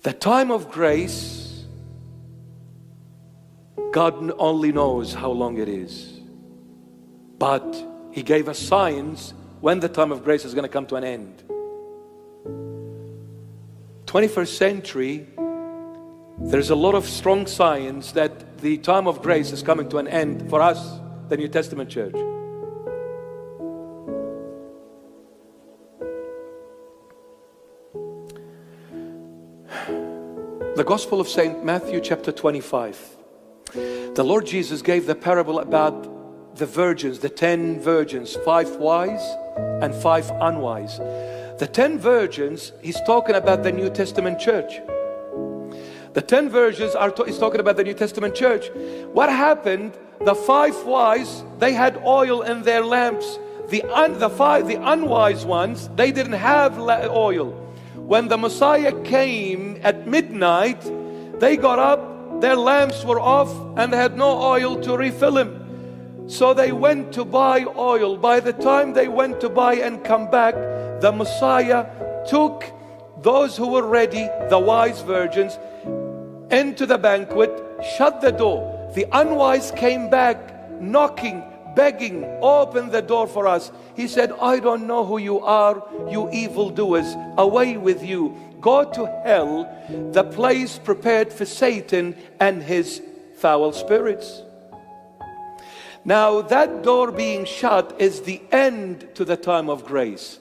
The time of grace, God only knows how long it is. But He gave us signs when the time of grace is going to come to an end. 21st century, there's a lot of strong signs that the time of grace is coming to an end for us, the New Testament church. The Gospel of St. Matthew chapter 25. The Lord Jesus gave the parable about the virgins, the 10 virgins, 5 wise and 5 unwise. The 10 virgins, He's talking about the New Testament church. The 10 virgins He's talking about the New Testament church. What happened? The 5 wise, they had oil in their lamps. The unwise ones, they didn't have oil. When the Messiah came at midnight, they got up, their lamps were off, and they had no oil to refill Him. So they went to buy oil. By the time they went to buy and come back, the Messiah took those who were ready, the wise virgins, into the banquet, shut the door. The unwise came back, knocking, begging, open the door for us. He said, I don't know who you are, you evildoers. Away with you. Go to hell, the place prepared for Satan and his foul spirits. Now that door being shut is the end to the time of grace.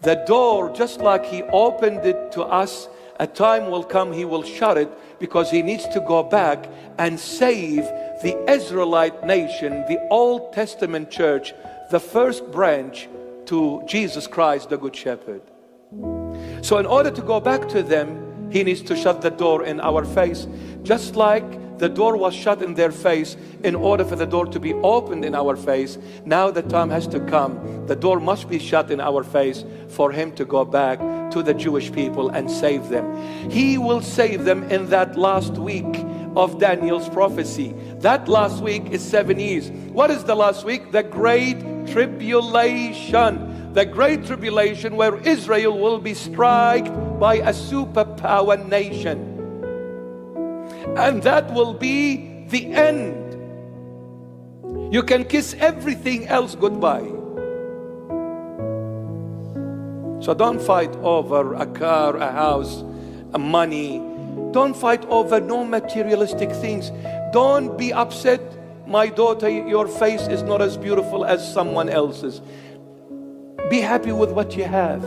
The door, just like He opened it to us, a time will come He will shut it, because He needs to go back and save the Israelite nation, the Old Testament church, the first branch to Jesus Christ, the Good Shepherd. So in order to go back to them, He needs to shut the door in our face. Just like the door was shut in their face, in order for the door to be opened in our face, now the time has to come. The door must be shut in our face for Him to go back to the Jewish people and save them. He will save them in that last week of Daniel's prophecy. That last week is 7 years. What is the last week? The Great Tribulation. The Great Tribulation, where Israel will be struck by a superpower nation. And that will be the end. You can kiss everything else goodbye. So don't fight over a car, a house, a money. Don't fight over no materialistic things. Don't be upset, my daughter, your face is not as beautiful as someone else's. Be happy with what you have.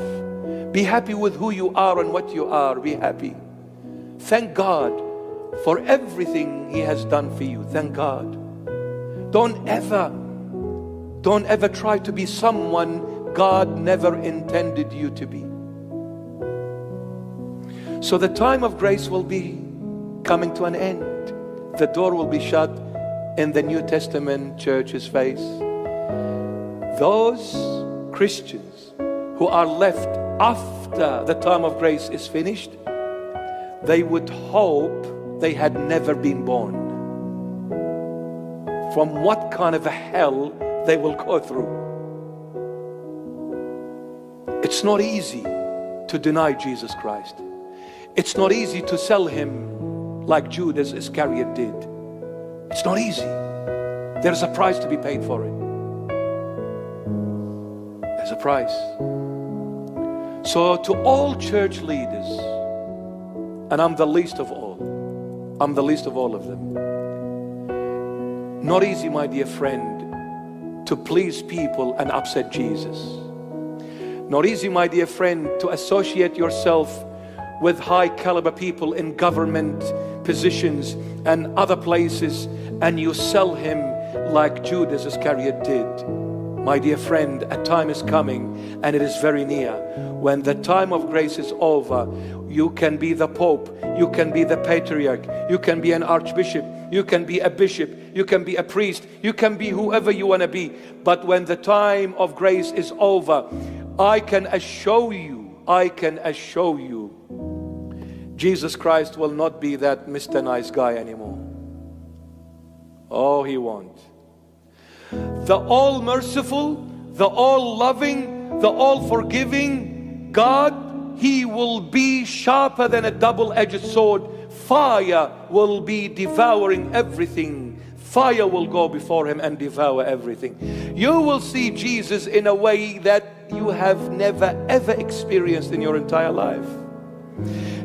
Be happy with who you are and what you are. Be happy. Thank God for everything He has done for you. Thank God. Don't ever try to be someone God never intended you to be. So the time of grace will be coming to an end. The door will be shut in the New Testament church's face. Those Christians who are left after the time of grace is finished, they would hope they had never been born. From what kind of a hell they will go through. It's not easy to deny Jesus Christ. It's not easy to sell Him like Judas Iscariot did. It's not easy. There's a price to be paid for it. There's a price. So to all church leaders, and I'm the least of all, I'm the least of all of them. Not easy, my dear friend, to please people and upset Jesus. Not easy, my dear friend, to associate yourself with high caliber people in government positions and other places, and you sell Him like Judas Iscariot did. My dear friend, a time is coming, and it is very near, when the time of grace is over. You can be the Pope, you can be the Patriarch, you can be an Archbishop, you can be a Bishop, you can be a priest, you can be whoever you want to be. But when the time of grace is over, I can assure you, Jesus Christ will not be that Mr. Nice Guy anymore. Oh, He won't. The all-merciful, the all-loving, the all-forgiving God, He will be sharper than a double-edged sword. Fire will be devouring everything. Fire will go before him and devour everything. You will see Jesus in a way that you have never ever experienced in your entire life.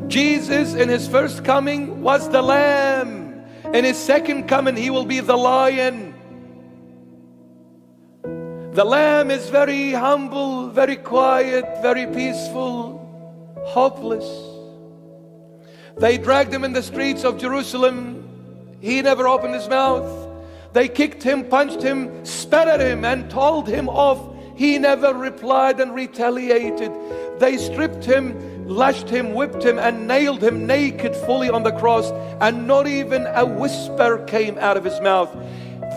Jesus in his first coming was the lamb. In his second coming he will be the lion. The lamb is very humble, very quiet, very peaceful, hopeless. They dragged him in the streets of Jerusalem. He never opened his mouth. They kicked him, punched him, spat at him and told him off. He never replied and retaliated. They stripped him, lashed him, whipped him and nailed him naked fully on the cross, and not even a whisper came out of his mouth.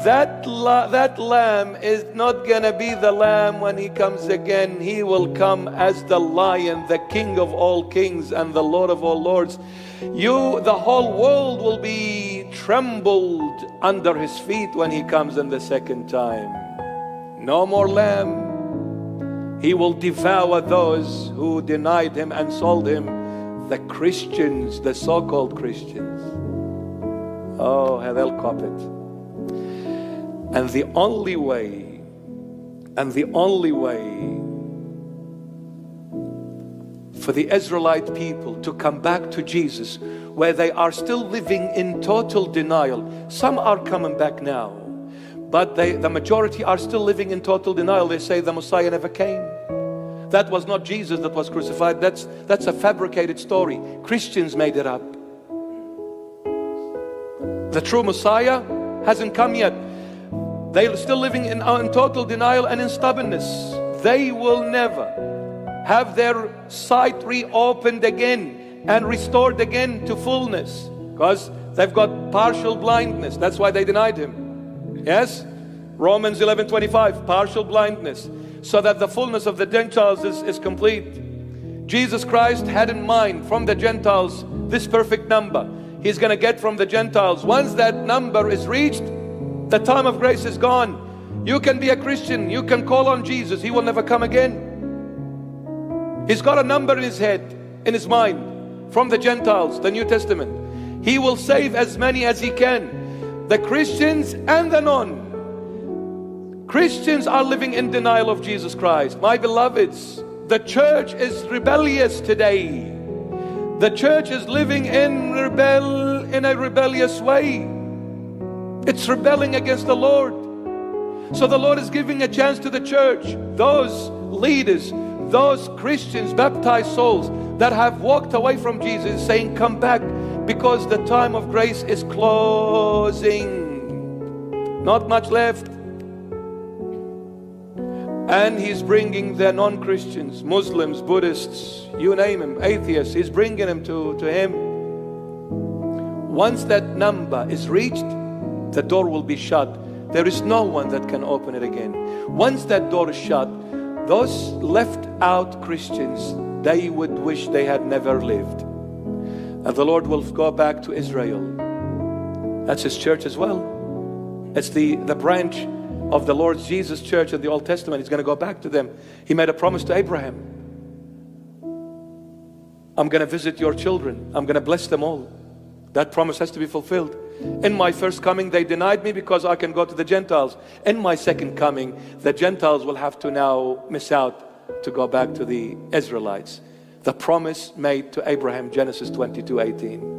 That lamb is not gonna be the lamb when he comes again. He will come as the lion, the King of all kings and the Lord of all lords. The whole world will be trembled under his feet when he comes in the second time. No more lamb. He will devour those who denied him and sold him, the Christians, the so-called Christians. Oh, they'll cop it. And the only way for the Israelite people to come back to Jesus, where they are still living in total denial. Some are coming back now, but the majority are still living in total denial. They say the Messiah never came. That was not Jesus that was crucified. That's a fabricated story. Christians made it up. The true Messiah hasn't come yet. They're still living in total denial and in stubbornness. They will never have their sight reopened again and restored again to fullness, because they've got partial blindness. That's why they denied him. Yes? Romans 11:25, partial blindness, so that the fullness of the Gentiles is complete. Jesus Christ had in mind from the Gentiles this perfect number. He's going to get from the Gentiles. Once that number is reached, the time of grace is gone. You can be a Christian, you can call on Jesus, he will never come again. He's got a number in his head, in his mind, from the Gentiles, the New Testament. He will save as many as he can. The Christians and the non-Christians are living in denial of Jesus Christ. My beloveds, the church is rebellious today. The church is living in a rebellious way. It's rebelling against the Lord. So the Lord is giving a chance to the church, those leaders, those Christians, baptized souls that have walked away from Jesus, saying, come back, because the time of grace is closing. Not much left. And he's bringing the non-Christians, Muslims, Buddhists, you name them, atheists, he's bringing them to him. Once that number is reached, the door will be shut. There is no one that can open it again. Once that door is shut, those left out Christians, they would wish they had never lived. And the Lord will go back to Israel. That's his church as well. It's the branch of the Lord Jesus' church in the Old Testament. He's going to go back to them. He made a promise to Abraham. I'm going to visit your children. I'm going to bless them all. That promise has to be fulfilled. In my first coming, they denied me because I can go to the Gentiles. In my second coming, the Gentiles will have to now miss out to go back to the Israelites. The promise made to Abraham, Genesis 22:18.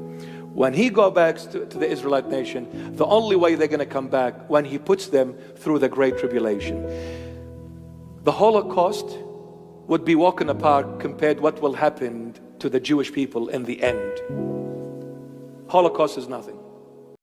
When he goes back to the Israelite nation, the only way they're going to come back when he puts them through the Great Tribulation. The Holocaust would be walk in the park compared to what will happen to the Jewish people in the end. Holocaust is nothing.